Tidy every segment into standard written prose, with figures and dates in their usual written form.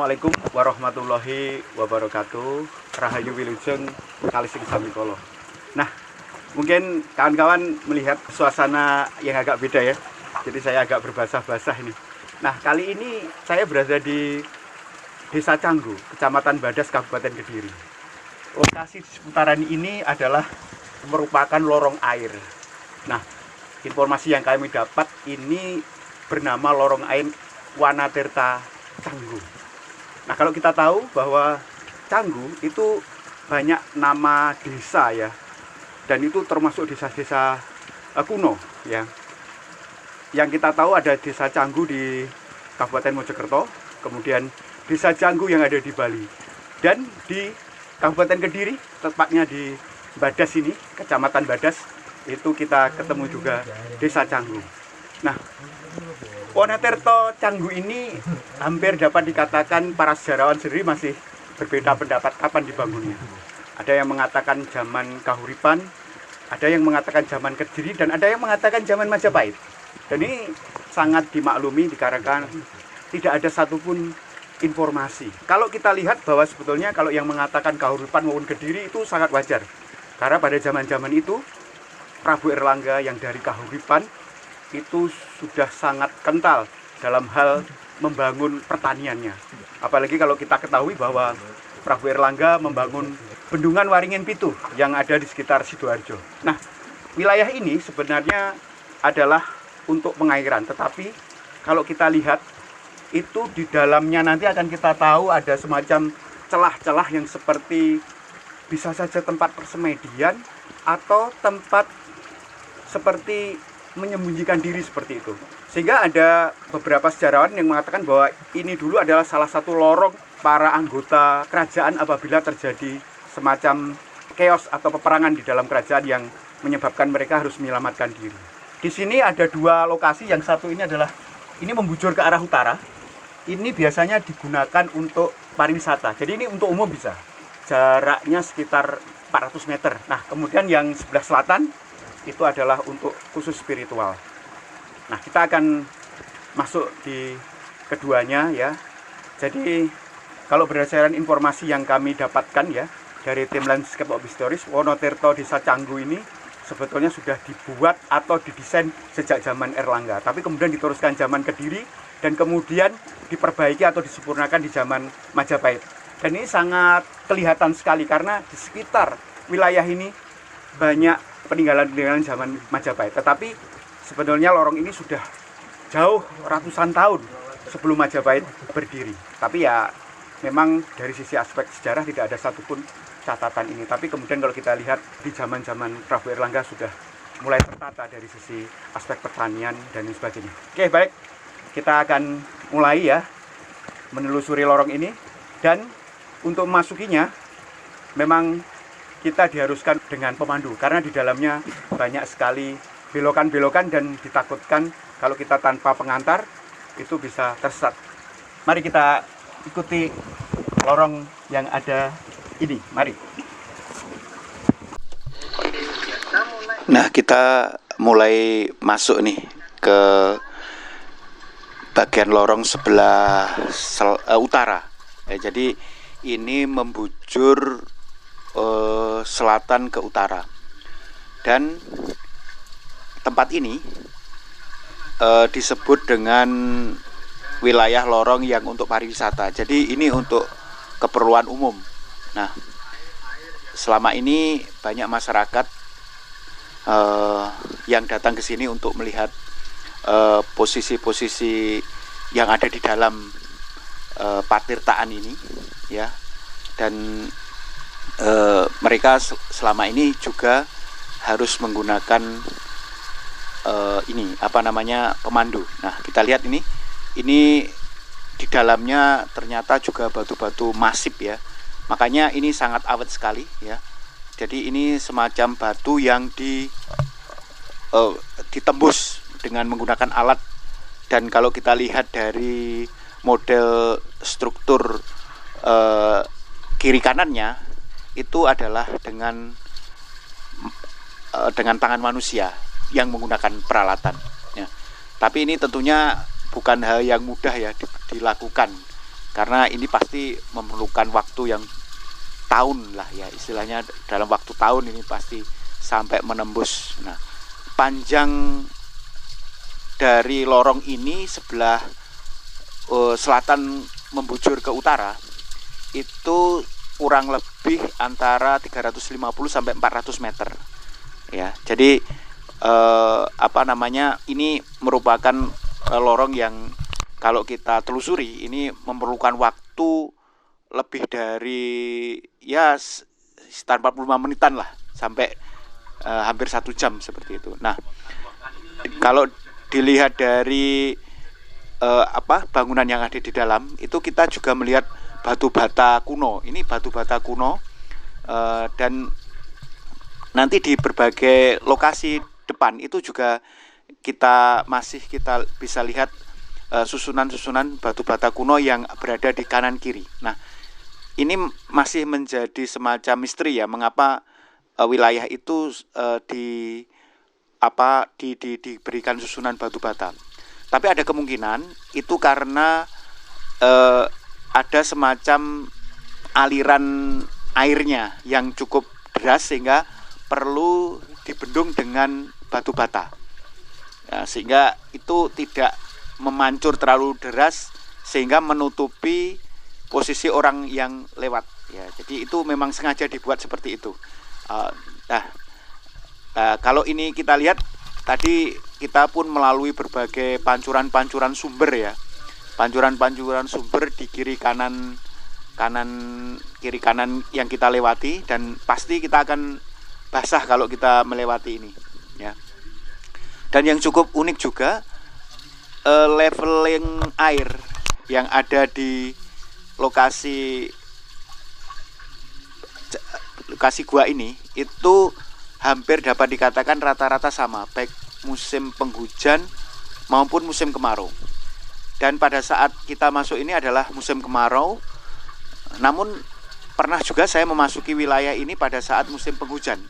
Assalamualaikum warahmatullahi wabarakatuh. Rahayu Wilujeng Kalising Samikolo. Nah, mungkin kawan-kawan melihat suasana yang agak beda ya. Jadi saya agak berbasah-basah ini. Nah, kali ini saya berada di Desa Canggu, Kecamatan Badas, Kabupaten Kediri. Lokasi di seputaran ini adalah merupakan lorong air. Nah, informasi yang kami dapat ini bernama lorong air Wanatirta Canggu. Nah, kalau kita tahu bahwa Canggu itu banyak nama desa ya, dan itu termasuk desa-desa kuno ya. Yang kita tahu ada Desa Canggu di Kabupaten Mojokerto, kemudian Desa Canggu yang ada di Bali, dan di Kabupaten Kediri, tepatnya di Badas ini, Kecamatan Badas, itu kita ketemu juga Desa Canggu. Nah, Wanatirta Canggu ini hampir dapat dikatakan para sejarawan sendiri masih berbeda pendapat kapan dibangunnya. Ada yang mengatakan zaman Kahuripan, ada yang mengatakan zaman Kediri, dan ada yang mengatakan zaman Majapahit. Dan ini sangat dimaklumi dikarenakan tidak ada satupun informasi. Kalau kita lihat bahwa sebetulnya kalau yang mengatakan Kahuripan maupun Kediri itu sangat wajar. Karena pada zaman-zaman itu Prabu Erlangga yang dari Kahuripan itu sudah sangat kental dalam hal membangun pertaniannya. Apalagi kalau kita ketahui bahwa Prabu Erlangga membangun Bendungan Waringin Pitu yang ada di sekitar Sidoarjo. Nah, wilayah ini sebenarnya adalah untuk pengairan, tetapi kalau kita lihat itu di dalamnya nanti akan kita tahu ada semacam celah-celah yang seperti bisa saja tempat persemedian atau tempat seperti menyembunyikan diri seperti itu. Sehingga ada beberapa sejarawan yang mengatakan bahwa ini dulu adalah salah satu lorong para anggota kerajaan apabila terjadi semacam chaos atau peperangan di dalam kerajaan yang menyebabkan mereka harus menyelamatkan diri. Di sini ada dua lokasi, yang satu ini adalah ini membujur ke arah utara. Ini biasanya digunakan untuk pariwisata. Jadi ini untuk umum bisa. Jaraknya sekitar 400 meter. Nah, kemudian yang sebelah selatan itu adalah untuk khusus spiritual. Nah, kita akan masuk di keduanya ya. Jadi kalau berdasarkan informasi yang kami dapatkan ya dari tim Landscape of Historis, Wanatirta Desa Canggu ini sebetulnya sudah dibuat atau didesain sejak zaman Erlangga, tapi kemudian diteruskan zaman Kediri dan kemudian diperbaiki atau disempurnakan di zaman Majapahit. Dan ini sangat kelihatan sekali karena di sekitar wilayah ini banyak peninggalan-peninggalan zaman Majapahit. Tetapi sebenarnya lorong ini sudah jauh ratusan tahun sebelum Majapahit berdiri. Tapi ya memang dari sisi aspek sejarah tidak ada satupun catatan ini. Tapi kemudian kalau kita lihat di zaman-zaman Prabu Erlangga sudah mulai tertata dari sisi aspek pertanian dan sebagainya. Oke, baik. Kita akan mulai ya menelusuri lorong ini, dan untuk memasukinya memang kita diharuskan dengan pemandu karena di dalamnya banyak sekali belokan-belokan dan ditakutkan kalau kita tanpa pengantar itu bisa tersesat. Mari kita ikuti lorong yang ada ini. Mari. Nah, kita mulai masuk nih ke bagian lorong sebelah utara. Jadi ini membujur selatan ke utara, dan tempat ini disebut dengan wilayah lorong yang untuk pariwisata. Jadi ini untuk keperluan umum. Nah, selama ini banyak masyarakat yang datang ke sini untuk melihat posisi-posisi yang ada di dalam patirtaan ini ya, dan mereka selama ini juga harus menggunakan pemandu. Nah, kita lihat ini di dalamnya ternyata juga batu-batu masif ya. Makanya ini sangat awet sekali ya. Jadi ini semacam batu yang ditembus dengan menggunakan alat, dan kalau kita lihat dari model struktur kiri kanannya itu adalah dengan tangan manusia yang menggunakan peralatan ya. Tapi ini tentunya bukan hal yang mudah ya dilakukan karena ini pasti memerlukan waktu yang tahun lah ya, istilahnya dalam waktu tahun ini pasti sampai menembus. Nah, panjang dari lorong ini sebelah selatan membujur ke utara itu kurang lebih antara 350 sampai 400 meter ya. Jadi ini merupakan lorong yang kalau kita telusuri ini memerlukan waktu lebih dari ya sekitar 45 menitan lah, sampai hampir 1 jam seperti itu. Nah, kalau dilihat dari bangunan yang ada di dalam itu, kita juga melihat batu bata kuno. Ini batu bata kuno, dan nanti di berbagai lokasi depan itu juga kita bisa lihat susunan-susunan batu bata kuno yang berada di kanan kiri. Nah, ini masih menjadi semacam misteri ya, mengapa wilayah itu diberikan susunan batu bata. Tapi ada kemungkinan itu karena ada semacam aliran airnya yang cukup deras sehingga perlu dibendung dengan batu bata. Ya, sehingga itu tidak memancur terlalu deras sehingga menutupi posisi orang yang lewat ya. Jadi itu memang sengaja dibuat seperti itu. Kalau ini kita lihat tadi, kita pun melalui berbagai pancuran-pancuran sumber ya, pancuran-pancuran sumber di kiri kanan yang kita lewati, dan pasti kita akan basah kalau kita melewati ini ya. Dan yang cukup unik juga leveling air yang ada di lokasi gua ini itu hampir dapat dikatakan rata-rata sama, baik musim penghujan maupun musim kemarau. Dan pada saat kita masuk ini adalah musim kemarau, namun pernah juga saya memasuki wilayah ini pada saat musim penghujan,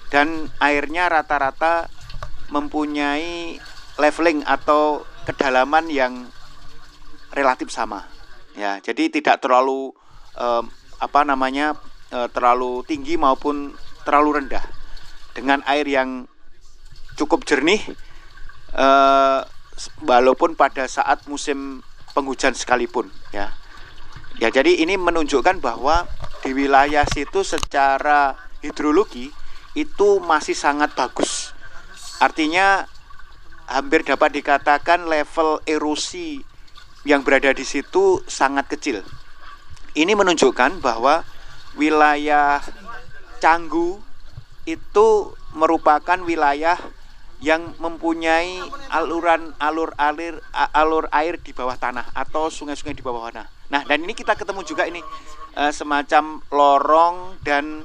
dan airnya rata-rata mempunyai leveling atau kedalaman yang relatif sama ya. Jadi tidak terlalu terlalu tinggi maupun terlalu rendah, dengan air yang cukup jernih walaupun pada saat musim penghujan sekalipun ya. Ya, jadi ini menunjukkan bahwa di wilayah situ secara hidrologi itu masih sangat bagus. Artinya hampir dapat dikatakan level erosi yang berada di situ sangat kecil. Ini menunjukkan bahwa wilayah Canggu itu merupakan wilayah yang mempunyai alur air di bawah tanah atau sungai-sungai di bawah tanah. Nah, dan ini kita ketemu juga ini semacam lorong dan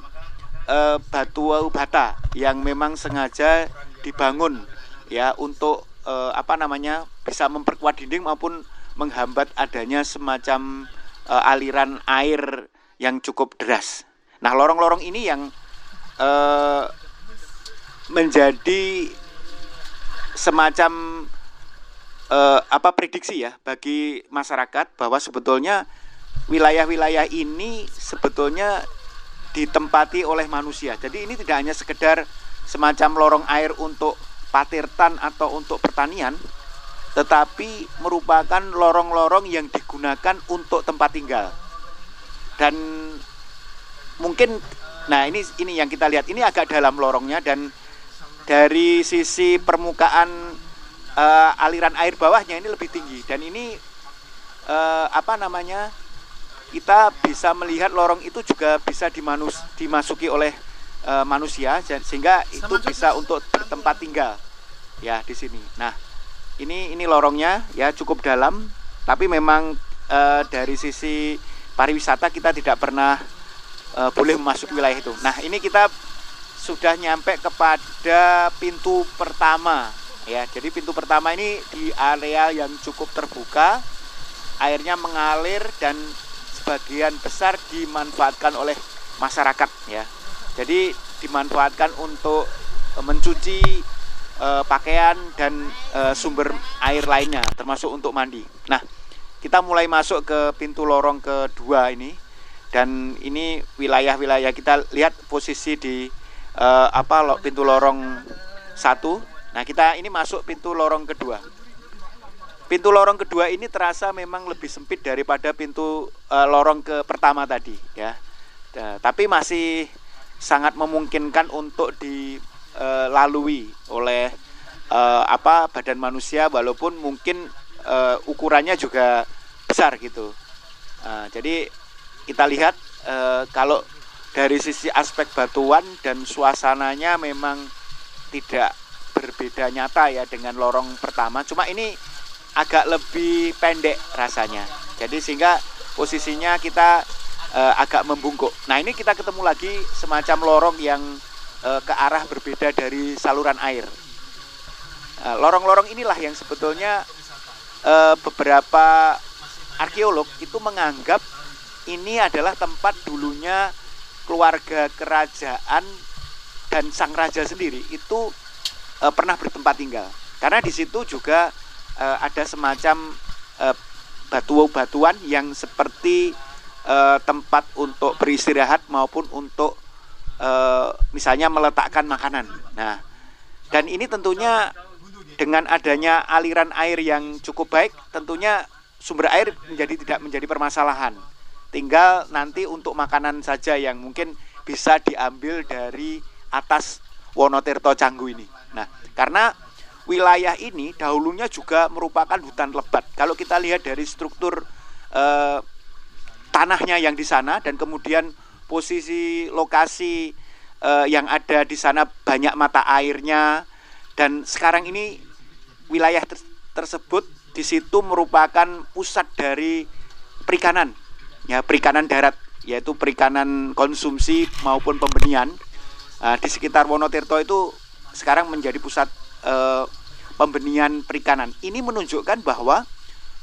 batu bata yang memang sengaja dibangun ya untuk bisa memperkuat dinding maupun menghambat adanya semacam aliran air yang cukup deras. Nah, lorong-lorong ini yang menjadi semacam prediksi ya bagi masyarakat bahwa sebetulnya wilayah-wilayah ini sebetulnya ditempati oleh manusia. Jadi ini tidak hanya sekedar semacam lorong air untuk patirtan atau untuk pertanian, tetapi merupakan lorong-lorong yang digunakan untuk tempat tinggal. Dan mungkin ini yang kita lihat ini agak dalam lorongnya, dan dari sisi permukaan aliran air bawahnya ini lebih tinggi, dan ini kita bisa melihat lorong itu juga bisa dimasuki oleh manusia, sehingga itu bisa untuk tempat tinggal ya di sini. Nah, ini lorongnya ya cukup dalam, tapi memang dari sisi pariwisata kita tidak pernah boleh memasuki wilayah itu. Nah, ini kita sudah nyampe kepada pintu pertama ya. Jadi pintu pertama ini di area yang cukup terbuka, airnya mengalir dan sebagian besar dimanfaatkan oleh masyarakat ya. Jadi dimanfaatkan untuk mencuci pakaian dan sumber air lainnya, termasuk untuk mandi. Nah, kita mulai masuk ke pintu lorong kedua ini, dan ini wilayah-wilayah kita lihat posisi di pintu lorong 1. Nah, kita ini masuk pintu lorong kedua. Pintu lorong kedua ini terasa memang lebih sempit daripada pintu lorong ke pertama tadi ya. Tapi masih sangat memungkinkan untuk dilalui oleh badan manusia, walaupun mungkin ukurannya juga besar gitu. Jadi kita lihat kalau dari sisi aspek batuan dan suasananya memang tidak berbeda nyata ya dengan lorong pertama. Cuma ini agak lebih pendek rasanya. Jadi sehingga posisinya kita agak membungkuk. Nah, ini kita ketemu lagi semacam lorong yang ke arah berbeda dari saluran air. Lorong-lorong inilah yang sebetulnya beberapa arkeolog itu menganggap ini adalah tempat dulunya keluarga kerajaan dan sang raja sendiri itu pernah bertempat tinggal. Karena di situ juga ada semacam batuan yang seperti tempat untuk beristirahat maupun untuk misalnya meletakkan makanan. Nah, dan ini tentunya dengan adanya aliran air yang cukup baik, tentunya sumber air tidak menjadi permasalahan. Tinggal nanti untuk makanan saja yang mungkin bisa diambil dari atas Wonotirto Canggu ini. Nah, karena wilayah ini dahulunya juga merupakan hutan lebat. Kalau kita lihat dari struktur tanahnya yang di sana dan kemudian posisi lokasi yang ada di sana banyak mata airnya, dan sekarang ini wilayah tersebut di situ merupakan pusat dari perikanan, ya, perikanan darat, yaitu perikanan konsumsi maupun pembenihan. Di sekitar Wonotirto itu sekarang menjadi pusat pembenihan perikanan. Ini menunjukkan bahwa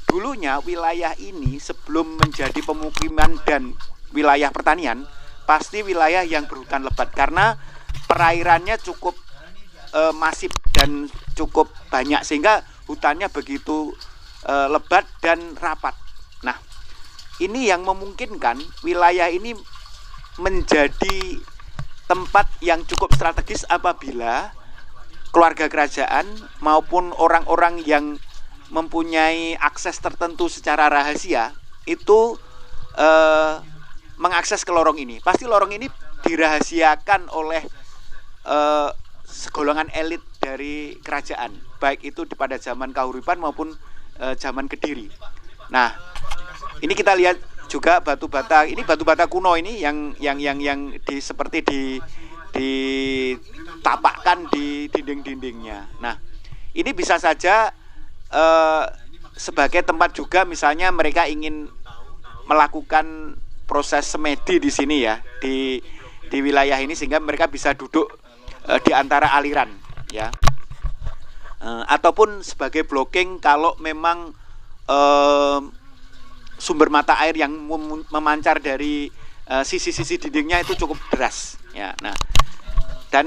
dulunya wilayah ini sebelum menjadi pemukiman dan wilayah pertanian, pasti wilayah yang berhutan lebat karena perairannya cukup masif dan cukup banyak, sehingga hutannya begitu lebat dan rapat. Nah, ini yang memungkinkan wilayah ini menjadi tempat yang cukup strategis apabila keluarga kerajaan maupun orang-orang yang mempunyai akses tertentu secara rahasia itu mengakses ke lorong ini. Pasti lorong ini dirahasiakan oleh segolongan elit dari kerajaan, baik itu pada zaman Kahuripan maupun zaman Kediri. Nah, ini kita lihat juga batu bata. Ini batu bata kuno ini yang seperti ditapakkan di dinding-dindingnya. Nah, ini bisa saja sebagai tempat juga misalnya mereka ingin melakukan proses semedi di sini ya, di wilayah ini, sehingga mereka bisa duduk di antara aliran ya. Ataupun sebagai blocking kalau memang sumber mata air yang memancar dari sisi-sisi dindingnya itu cukup deras ya. Nah, dan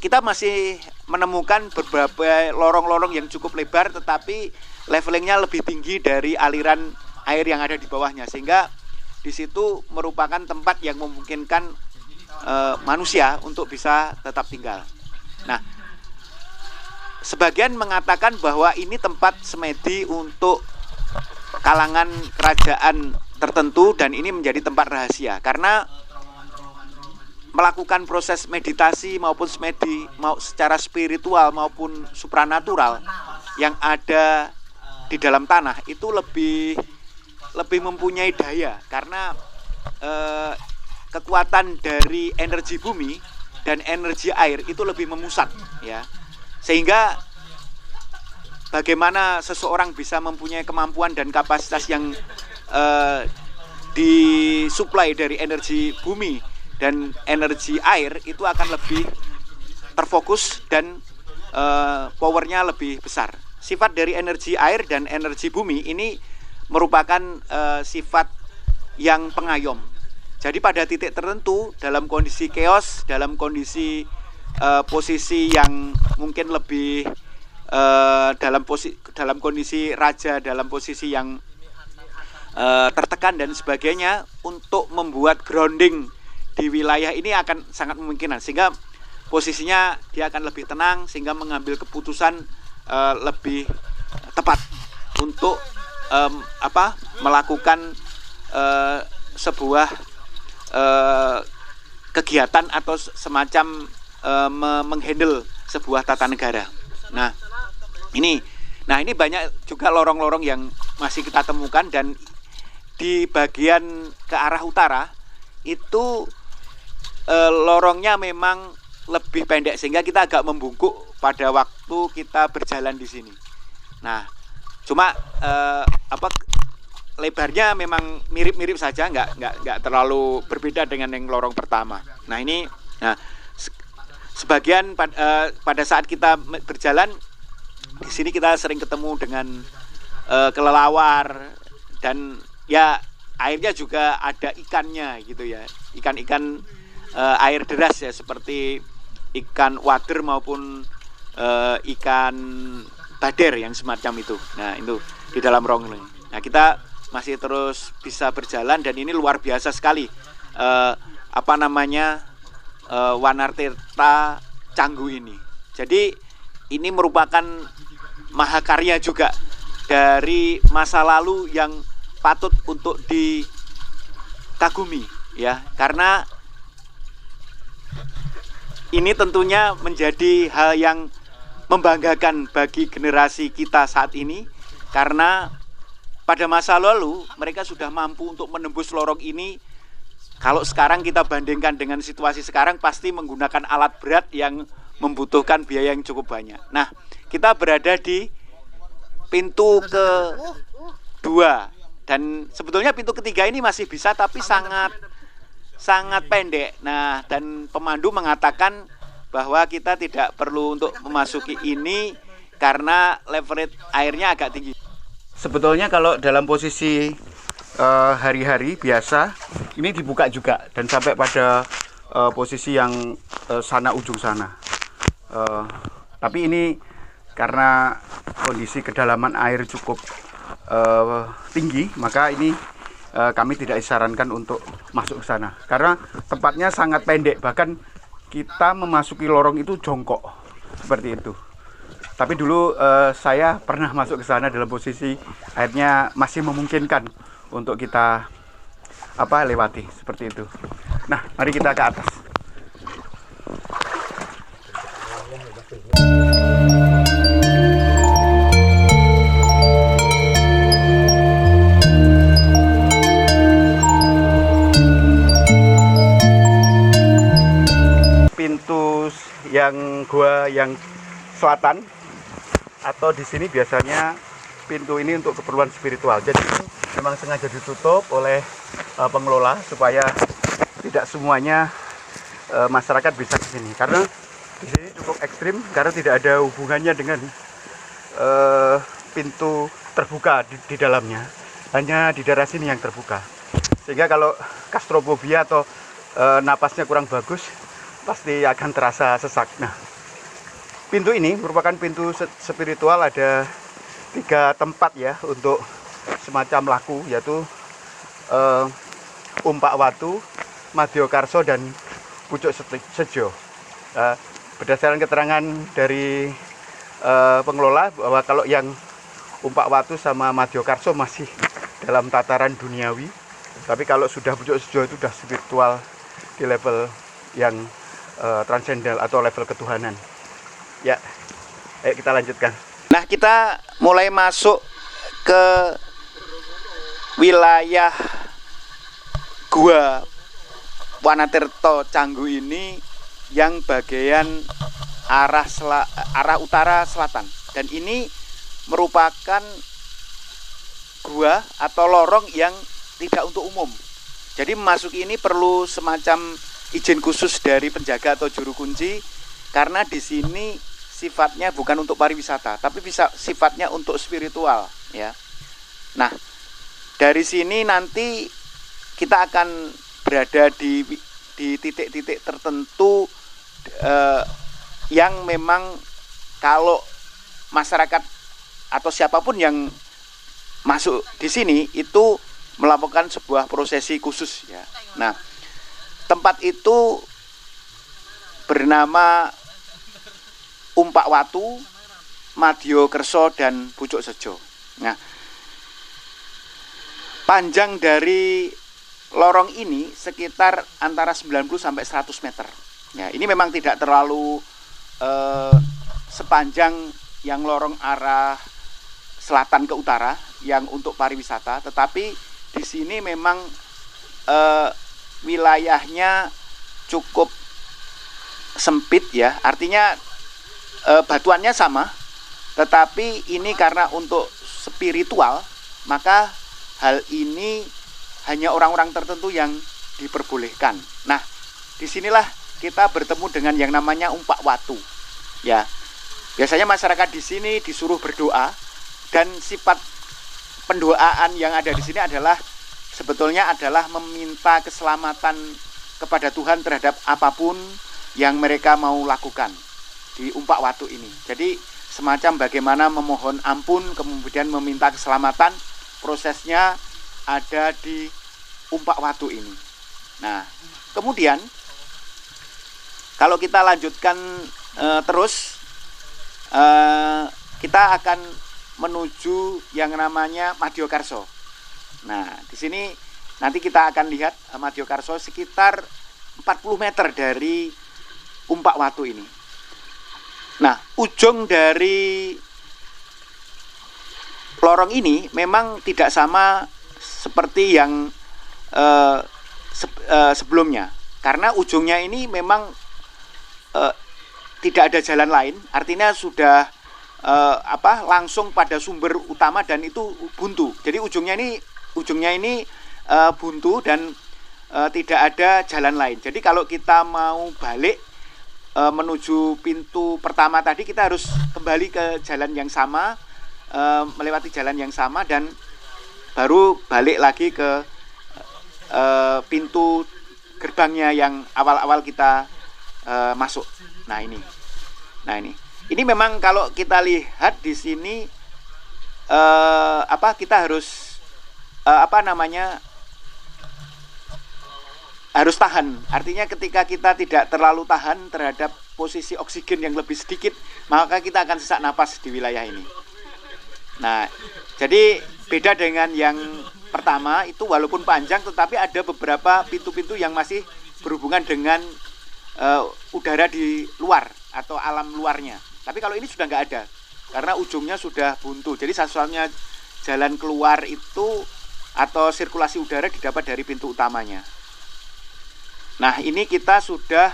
kita masih menemukan beberapa lorong-lorong yang cukup lebar tetapi levelingnya lebih tinggi dari aliran air yang ada di bawahnya, sehingga di situ merupakan tempat yang memungkinkan manusia untuk bisa tetap tinggal. Nah, sebagian mengatakan bahwa ini tempat semedi untuk kalangan kerajaan tertentu dan ini menjadi tempat rahasia karena melakukan proses meditasi maupun semedi secara spiritual maupun supranatural yang ada di dalam tanah itu lebih mempunyai daya karena kekuatan dari energi bumi dan energi air itu lebih memusat ya, sehingga bagaimana seseorang bisa mempunyai kemampuan dan kapasitas yang disuplai dari energi bumi dan energi air itu akan lebih terfokus dan powernya lebih besar. Sifat dari energi air dan energi bumi ini merupakan sifat yang pengayom. Jadi pada titik tertentu dalam kondisi chaos, dalam kondisi posisi yang mungkin lebih dalam kondisi raja, dalam posisi yang tertekan dan sebagainya, untuk membuat grounding di wilayah ini akan sangat memungkinkan, sehingga posisinya dia akan lebih tenang, sehingga mengambil keputusan lebih tepat untuk melakukan sebuah kegiatan atau semacam menghandle sebuah tata negara. Nah ini banyak juga lorong-lorong yang masih kita temukan, dan di bagian ke arah utara itu lorongnya memang lebih pendek, sehingga kita agak membungkuk pada waktu kita berjalan di sini. Nah, cuma lebarnya memang mirip-mirip saja, nggak terlalu berbeda dengan yang lorong pertama. Nah ini, sebagian pada saat kita berjalan di sini kita sering ketemu dengan kelelawar, dan ya airnya juga ada ikannya gitu ya, ikan-ikan air deras ya, seperti ikan wader maupun ikan bader yang semacam itu. Nah itu di dalam rong. Nah kita masih terus bisa berjalan, dan ini luar biasa sekali Wanartirta Canggu ini. Jadi ini merupakan mahakarya juga dari masa lalu yang patut untuk dikagumi ya, karena ini tentunya menjadi hal yang membanggakan bagi generasi kita saat ini, karena pada masa lalu mereka sudah mampu untuk menembus lorong ini. Kalau sekarang kita bandingkan dengan situasi sekarang, pasti menggunakan alat berat yang membutuhkan biaya yang cukup banyak. Nah, kita berada di pintu kedua, dan sebetulnya pintu ketiga ini masih bisa, tapi sangat pendek. Nah, dan pemandu mengatakan bahwa kita tidak perlu untuk memasuki ini karena level airnya agak tinggi. Sebetulnya kalau dalam posisi hari-hari biasa ini dibuka juga, dan sampai pada posisi yang sana ujung sana. Tapi ini karena kondisi kedalaman air cukup tinggi, maka ini kami tidak disarankan untuk masuk ke sana karena tempatnya sangat pendek, bahkan kita memasuki lorong itu jongkok seperti itu. Tapi dulu saya pernah masuk ke sana dalam posisi airnya masih memungkinkan untuk kita lewati seperti itu. Nah, mari kita ke atas. Pintu yang gua yang selatan, atau di sini biasanya pintu ini untuk keperluan spiritual. Jadi memang sengaja ditutup oleh pengelola supaya tidak semuanya masyarakat bisa ke sini, karena di sini cukup ekstrim karena tidak ada hubungannya dengan pintu terbuka di dalamnya, hanya di daerah sini yang terbuka, sehingga kalau claustrophobia atau napasnya kurang bagus pasti akan terasa sesak. Nah, pintu ini merupakan pintu spiritual. Ada 3 tempat ya untuk semacam laku, yaitu Umpak Watu, Madyokarso, dan Pucuk Sejo. Berdasarkan keterangan dari pengelola bahwa kalau yang Umpak Watu sama Madyokarso masih dalam tataran duniawi, tapi kalau sudah Pucuk Sejo itu sudah spiritual di level yang transcendental atau level ketuhanan. Ya, ayo kita lanjutkan. Nah, kita mulai masuk ke wilayah Gua Wanartirta Canggu ini yang bagian arah utara selatan, dan ini merupakan gua atau lorong yang tidak untuk umum. Jadi memasuki ini perlu semacam izin khusus dari penjaga atau juru kunci, karena di sini sifatnya bukan untuk pariwisata, tapi bisa sifatnya untuk spiritual ya. Nah, dari sini nanti kita akan berada di titik-titik tertentu yang memang kalau masyarakat atau siapapun yang masuk di sini itu melakukan sebuah prosesi khusus ya. Nah, tempat itu bernama Umpak Watu, Madya Kersa dan Pucuk Sejo. Nah, panjang dari lorong ini sekitar antara 90 sampai 100 meter. Ya, ini memang tidak terlalu sepanjang yang lorong arah selatan ke utara yang untuk pariwisata, tetapi di sini memang wilayahnya cukup sempit ya, artinya batuannya sama, tetapi ini karena untuk spiritual, maka hal ini hanya orang-orang tertentu yang diperbolehkan. Nah, disinilah kita bertemu dengan yang namanya Umpak Watu ya. Biasanya masyarakat di sini disuruh berdoa, dan sifat pendoaan yang ada di sini adalah sebetulnya adalah meminta keselamatan kepada Tuhan terhadap apapun yang mereka mau lakukan di Umpak Watu ini. Jadi semacam bagaimana memohon ampun kemudian meminta keselamatan, prosesnya ada di Umpak Watu ini. Nah, kemudian kalau kita lanjutkan terus, kita akan menuju yang namanya Madya Kersa. Nah, di sini nanti kita akan lihat Madya Kersa sekitar 40 meter dari Umpak Watu ini. Nah, ujung dari lorong ini memang tidak sama seperti yang sebelumnya, karena ujungnya ini memang tidak ada jalan lain, artinya sudah langsung pada sumber utama dan itu buntu. Jadi ujungnya ini buntu dan tidak ada jalan lain. Jadi kalau kita mau balik menuju pintu pertama tadi, kita harus kembali ke jalan yang sama, melewati jalan yang sama, dan baru balik lagi ke pintu gerbangnya yang awal-awal kita masuk. Nah ini memang kalau kita lihat di sini kita harus harus tahan. Artinya ketika kita tidak terlalu tahan terhadap posisi oksigen yang lebih sedikit, maka kita akan sesak napas di wilayah ini. Nah, jadi beda dengan yang pertama itu, walaupun panjang tetapi ada beberapa pintu-pintu yang masih berhubungan dengan udara di luar atau alam luarnya. Tapi kalau ini sudah nggak ada, karena ujungnya sudah buntu. Jadi satu-satunya jalan keluar itu atau sirkulasi udara didapat dari pintu utamanya. Nah, ini kita sudah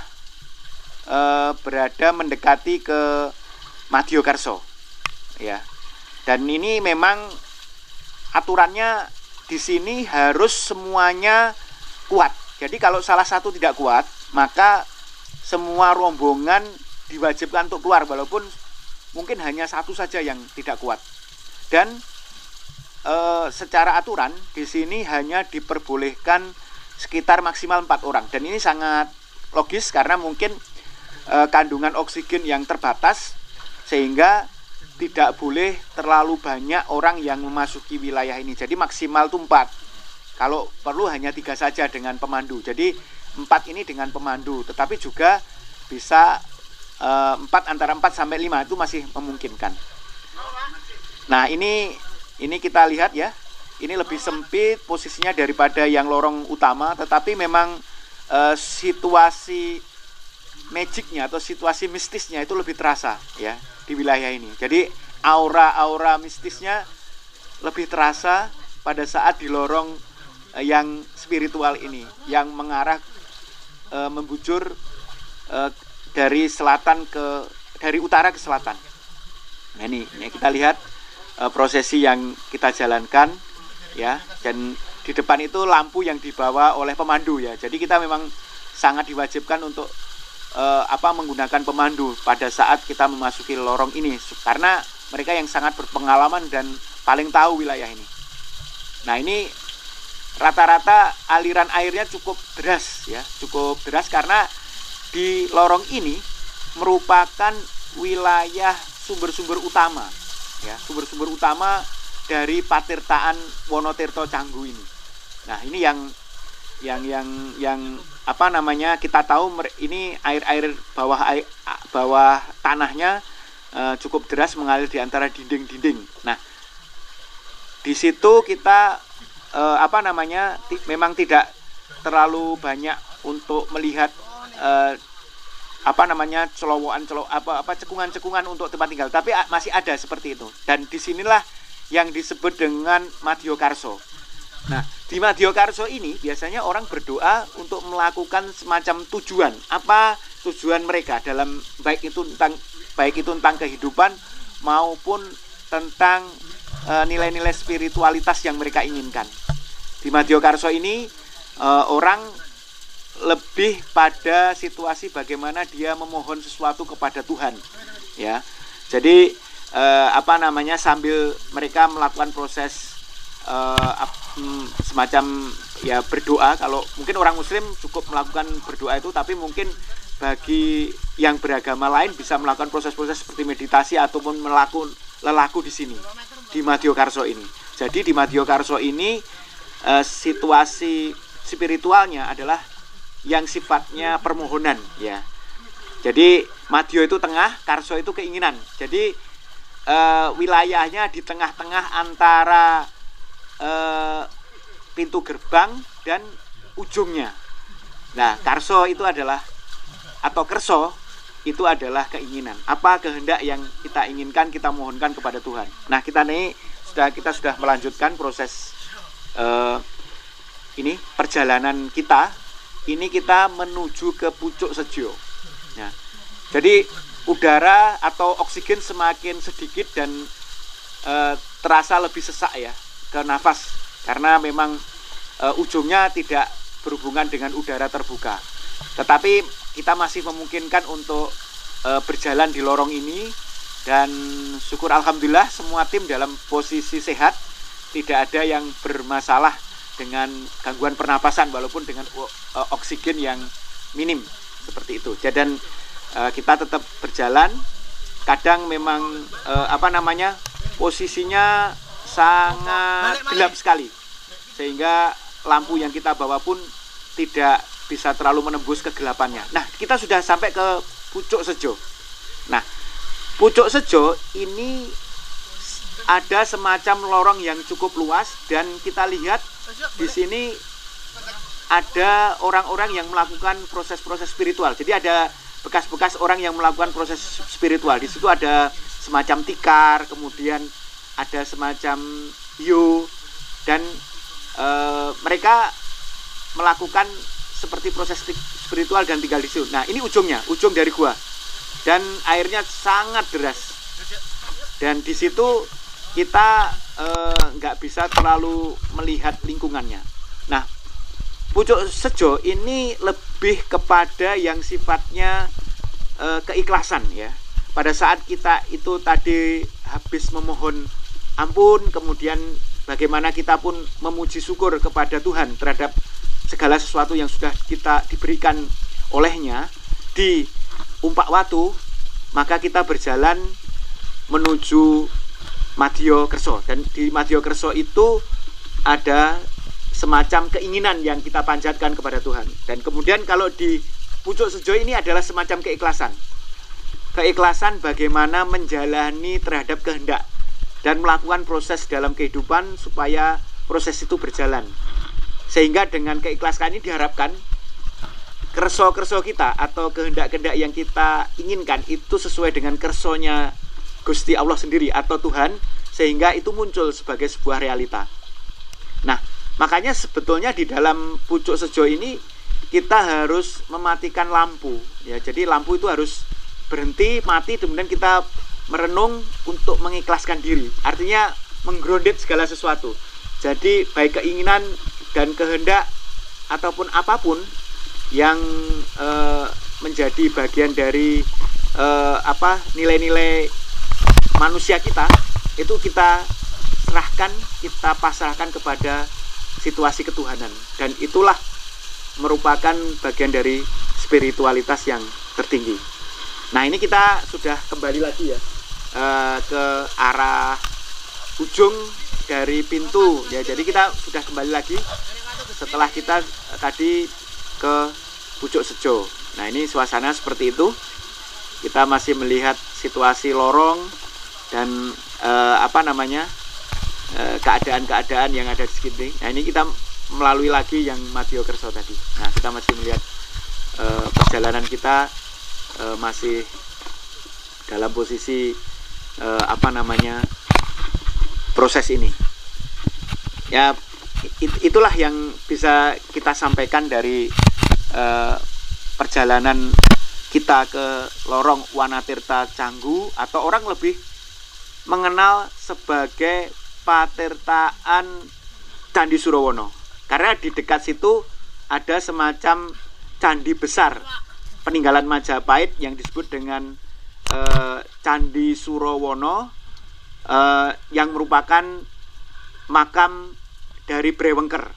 berada mendekati ke Madya Kersa ya. Dan ini memang aturannya di sini harus semuanya kuat. Jadi kalau salah satu tidak kuat, maka semua rombongan diwajibkan untuk keluar, walaupun mungkin hanya satu saja yang tidak kuat. Dan secara aturan di sini hanya diperbolehkan sekitar maksimal 4 orang. Dan ini sangat logis karena mungkin kandungan oksigen yang terbatas, sehingga tidak boleh terlalu banyak orang yang memasuki wilayah ini. Jadi maksimal itu 4. Kalau perlu hanya 3 saja dengan pemandu. Jadi 4 ini dengan pemandu, tetapi juga bisa antara 4 sampai 5 itu masih memungkinkan. Nah, ini kita lihat ya. Ini lebih sempit posisinya daripada yang lorong utama, tetapi memang situasi magicnya atau situasi mistisnya itu lebih terasa ya di wilayah ini. Jadi aura mistisnya lebih terasa pada saat di lorong yang spiritual ini, yang mengarah membujur dari utara ke selatan. Nah, ini kita lihat prosesi yang kita jalankan ya, dan di depan itu lampu yang dibawa oleh pemandu ya. Jadi kita memang sangat diwajibkan untuk menggunakan pemandu pada saat kita memasuki lorong ini, karena mereka yang sangat berpengalaman dan paling tahu wilayah ini. Nah, ini rata-rata aliran airnya cukup deras karena di lorong ini merupakan wilayah sumber-sumber utama ya, sumber-sumber utama dari Patirtaan Wonotirto Canggu ini. Nah, ini yang apa namanya, kita tahu ini air bawah tanahnya cukup deras mengalir di antara dinding-dinding. Nah, di situ kita apa namanya, memang tidak terlalu banyak untuk melihat apa namanya, cekungan-cekungan untuk tempat tinggal, tapi masih ada seperti itu. Dan disinilah yang disebut dengan Madyokarso. Nah, di Madyokarso ini biasanya orang berdoa untuk melakukan semacam tujuan. Apa tujuan mereka dalam baik itu tentang kehidupan maupun tentang nilai-nilai spiritualitas yang mereka inginkan. Di Madyokarso ini orang lebih pada situasi bagaimana dia memohon sesuatu kepada Tuhan, ya. Jadi apa namanya, sambil mereka melakukan proses semacam ya berdoa. Kalau mungkin orang Muslim cukup melakukan berdoa itu, tapi mungkin bagi yang beragama lain bisa melakukan proses-proses seperti meditasi ataupun lelaku di sini, di Madyokarso ini. Jadi di Madyokarso ini situasi spiritualnya adalah yang sifatnya permohonan, ya. Jadi Madyo itu tengah, Karso itu keinginan. Jadi wilayahnya di tengah-tengah antara pintu gerbang dan ujungnya. Nah, Karso itu adalah, atau Kerso itu adalah keinginan. Apa kehendak yang kita inginkan, kita mohonkan kepada Tuhan. Nah, kita sudah melanjutkan proses ini perjalanan kita. Ini kita menuju ke Pucuk Sejo. Ya. Jadi udara atau oksigen semakin sedikit dan terasa lebih sesak ya ke nafas, karena memang ujungnya tidak berhubungan dengan udara terbuka. Tetapi kita masih memungkinkan untuk berjalan di lorong ini, dan syukur alhamdulillah semua tim dalam posisi sehat, tidak ada yang bermasalah dengan gangguan pernapasan walaupun dengan oksigen yang minim seperti itu. Dan kita tetap berjalan. Kadang memang apa namanya, posisinya sangat gelap sekali, sehingga lampu yang kita bawa pun tidak bisa terlalu menembus kegelapannya. Nah, kita sudah sampai ke Pucuk Sejo. Nah, Pucuk Sejo ini ada semacam lorong yang cukup luas, dan kita lihat di sini ada orang-orang yang melakukan proses-proses spiritual. Jadi ada bekas-bekas orang yang melakukan proses spiritual. Di situ ada semacam tikar, kemudian ada semacam hiu, dan mereka melakukan seperti proses spiritual dan tinggal di situ. Nah, ini ujung dari gua, dan airnya sangat deras. Dan di situ kita nggak bisa terlalu melihat lingkungannya. Nah, Pucuk Sejo ini lebih kepada yang sifatnya keikhlasan ya. Pada saat kita itu tadi habis memohon ampun, kemudian bagaimana kita pun memuji syukur kepada Tuhan terhadap segala sesuatu yang sudah kita diberikan olehnya di Umpak Watu, maka kita berjalan menuju Madyokarso. Dan di Madyokarso itu ada semacam keinginan yang kita panjatkan kepada Tuhan. Dan kemudian kalau di Pucuk Sejo ini adalah semacam keikhlasan. Keikhlasan bagaimana menjalani terhadap kehendak dan melakukan proses dalam kehidupan supaya proses itu berjalan. Sehingga dengan keikhlasan ini diharapkan kerso-kerso kita atau kehendak-kehendak yang kita inginkan itu sesuai dengan kersonya Gusti Allah sendiri atau Tuhan, sehingga itu muncul sebagai sebuah realita. Nah, makanya sebetulnya di dalam Pucuk Sejo ini kita harus mematikan lampu ya. Jadi lampu itu harus berhenti, mati, kemudian kita merenung untuk mengikhlaskan diri. Artinya menggrounded segala sesuatu. Jadi baik keinginan dan kehendak ataupun apapun yang menjadi bagian dari nilai-nilai manusia kita, itu kita serahkan, kita pasrahkan kepada situasi ketuhanan, dan itulah merupakan bagian dari spiritualitas yang tertinggi. Nah, ini kita sudah kembali lagi ya ke arah ujung dari pintu ya. Jadi kita sudah kembali lagi setelah kita tadi ke Pucuk Sejo. Nah, ini suasana seperti itu. Kita masih melihat situasi lorong dan keadaan-keadaan yang ada di sekitar. Nah, ini kita melalui lagi yang Madyokerso tadi. Nah, kita masih melihat perjalanan kita masih dalam posisi proses ini. Ya, itulah yang bisa kita sampaikan dari perjalanan kita ke lorong Wanatirta Canggu, atau orang lebih mengenal sebagai Patirtaan Candi Surowono, karena di dekat situ ada semacam candi besar peninggalan Majapahit yang disebut dengan Candi Surowono, yang merupakan makam dari Brewengker.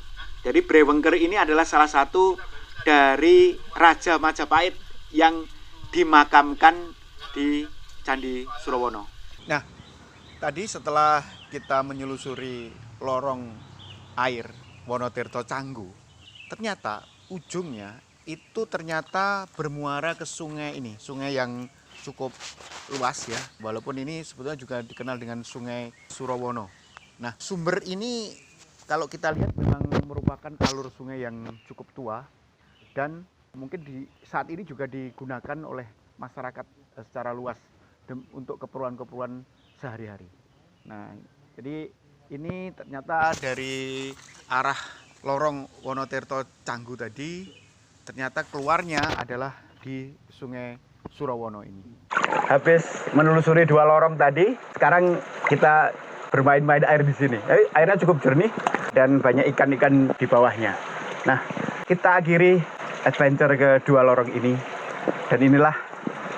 Jadi Brewengker ini adalah salah satu dari Raja Majapahit yang dimakamkan di Candi Surowono. Nah, tadi setelah kita menyelusuri lorong air Wonotirto Canggu, ternyata ujungnya itu ternyata bermuara ke sungai ini, sungai yang cukup luas ya, walaupun ini sebetulnya juga dikenal dengan Sungai Surowono. Nah, sumber ini kalau kita lihat memang merupakan alur sungai yang cukup tua dan mungkin saat ini juga digunakan oleh masyarakat secara luas untuk keperluan-keperluan sehari-hari. Nah, jadi ini ternyata dari arah lorong Wonotirto Canggu tadi, ternyata keluarnya adalah di Sungai Surowono ini. Habis menelusuri 2 lorong tadi, sekarang kita bermain-main air di sini. Airnya cukup jernih dan banyak ikan-ikan di bawahnya. Nah, kita akhiri adventure ke 2 lorong ini, dan inilah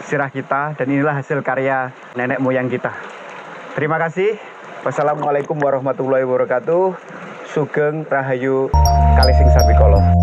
sirah kita, dan inilah hasil karya nenek moyang kita. Terima kasih. Wassalamualaikum warahmatullahi wabarakatuh. Sugeng Rahayu Kalising Sabikolo.